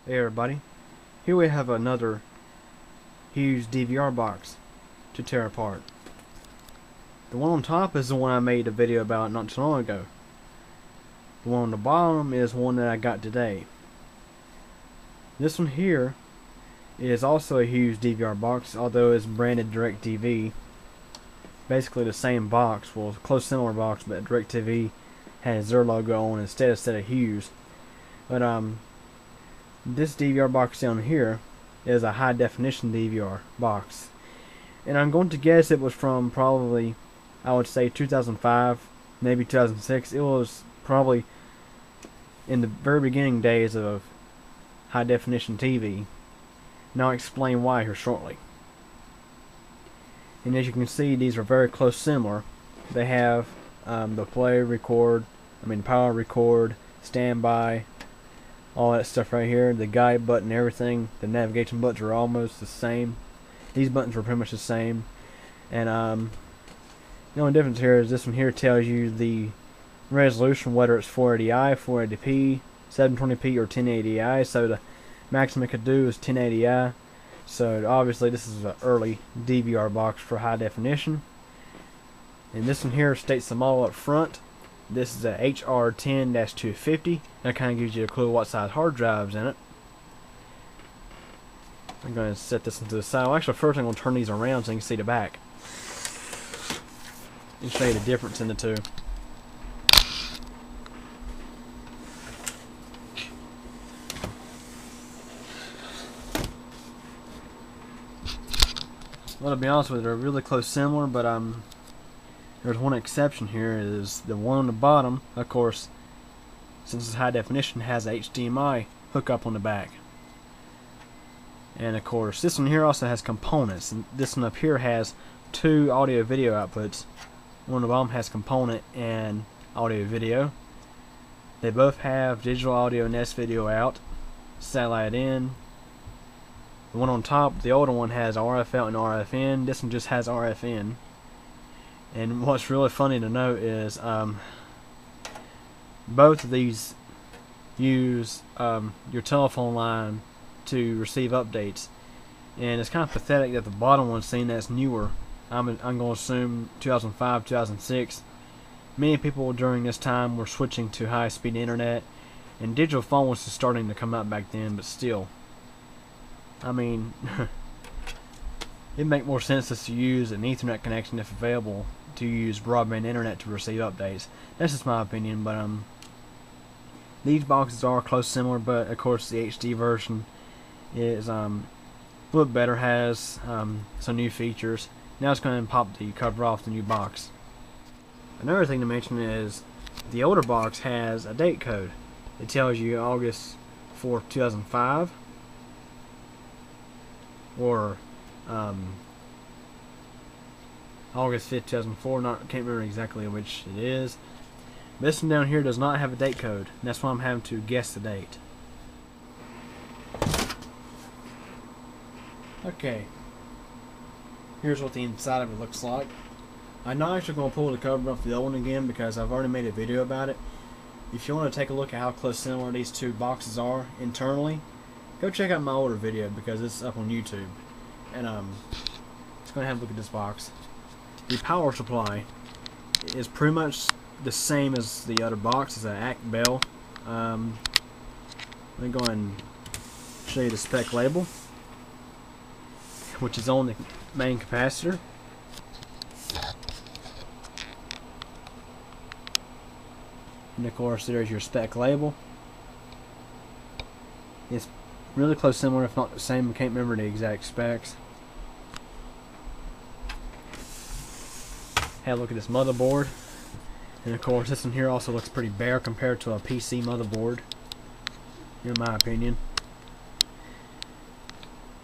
Hey everybody, here we have another Hughes DVR box to tear apart. The one on top is the one I made a video about not too long ago. The one on the bottom is one that I got today. This one here is also a Hughes DVR box, although it's branded DirecTV. Basically the same box, well, close similar box, but DirecTV has their logo on instead of Hughes. But this DVR box down here is a high definition DVR box, and I'm going to guess it was from probably, I would say 2005, maybe 2006. It was probably in the very beginning days of high definition TV, and I'll explain why here shortly. And as you can see, these are very close similar. They have the play, record, power, record, standby, all that stuff right here. The guide button, everything. The navigation buttons are almost the same. These buttons are pretty much the same. And the only difference here is this one here tells you the resolution, whether it's 480i, 480p, 720p, or 1080i. So the maximum it could do is 1080i. So obviously this is an early DVR box for high definition. And this one here states the model up front. This is a HR10-250. That kind of gives you a clue what size hard drive's in it. I'm going to set this into the side. Well, actually, first I'm going to turn these around so you can see the back and show you the difference in the two. Well, to be honest with you, they're really close similar, but there's one exception here. Is the one on the bottom, of course, since it's high definition, has a HDMI hookup on the back. And of course, this one here also has components. And this one up here has two audio video outputs. One on the bottom has component and audio video. They both have digital audio and S-video out, satellite in. The one on top, the older one, has RF out and RF in. This one just has RF in. And what's really funny to note is both of these use your telephone line to receive updates. And it's kind of pathetic that the bottom one's seen that's newer. I'm going to assume 2005, 2006. Many people during this time were switching to high-speed internet, and digital phone was just starting to come out back then, but still. It'd make more sense to use an Ethernet connection if available, to use broadband internet to receive updates. That's just my opinion, but these boxes are close similar, but of course the HD version is a little better, has some new features. Now it's going to pop the cover off the new box. Another thing to mention is the older box has a date code. It tells you August 4th, 2005, or August 5th, 2004. Can't remember exactly which it is. This one down here does not have a date code, and that's why I'm having to guess the date. Okay, here's what the inside of it looks like. I'm not actually going to pull the cover off the old one again because I've already made a video about it. If you want to take a look at how close similar these two boxes are internally, go check out my older video because it's up on YouTube. And just going to have a look at this box. The power supply is pretty much the same as the other box. It's an ACK Bell. Let me go ahead and show you the spec label, which is on the main capacitor. And of course there's your spec label. It's really close similar, if not the same. I can't remember the exact specs. Have a look at this motherboard. And of course this one here also looks pretty bare compared to a PC motherboard, in my opinion.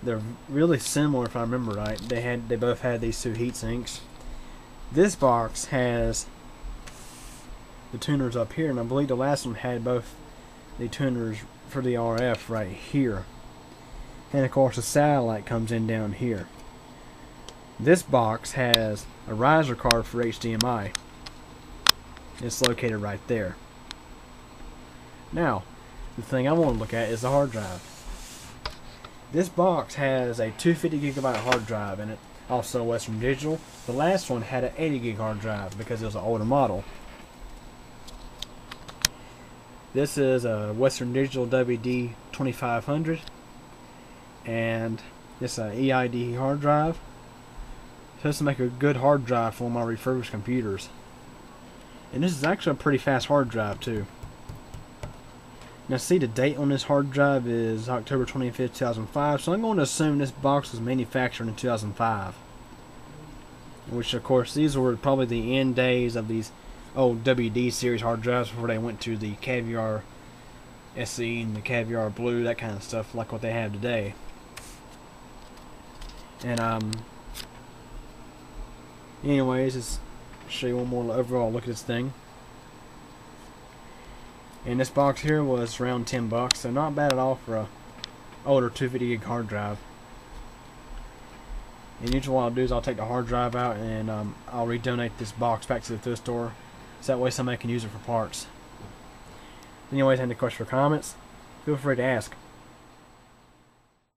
They're really similar if I remember right. They both had these two heat sinks. This box has the tuners up here, and I believe the last one had both the tuners for the RF right here. And of course the satellite comes in down here. This box has a riser card for HDMI. It's located right there. Now, the thing I want to look at is the hard drive. This box has a 250 GB hard drive in it, also Western Digital. The last one had an 80 GB hard drive because it was an older model. This is a Western Digital WD 2500, and it's an EID hard drive. So this will make a good hard drive for my refurbished computers. And this is actually a pretty fast hard drive too. Now see, the date on this hard drive is October 25th, 2005, so I'm going to assume this box was manufactured in 2005. Which of course, these were probably the end days of these old WD series hard drives before they went to the Caviar SE and the Caviar Blue, that kind of stuff, like what they have today. And anyways, let's show you one more overall look at this thing. And this box here was around $10, so not bad at all for a older 250 GB hard drive. And usually what I'll do is I'll take the hard drive out and I'll redonate this box back to the thrift store, so that way somebody can use it for parts. Anyways, any questions or comments, feel free to ask.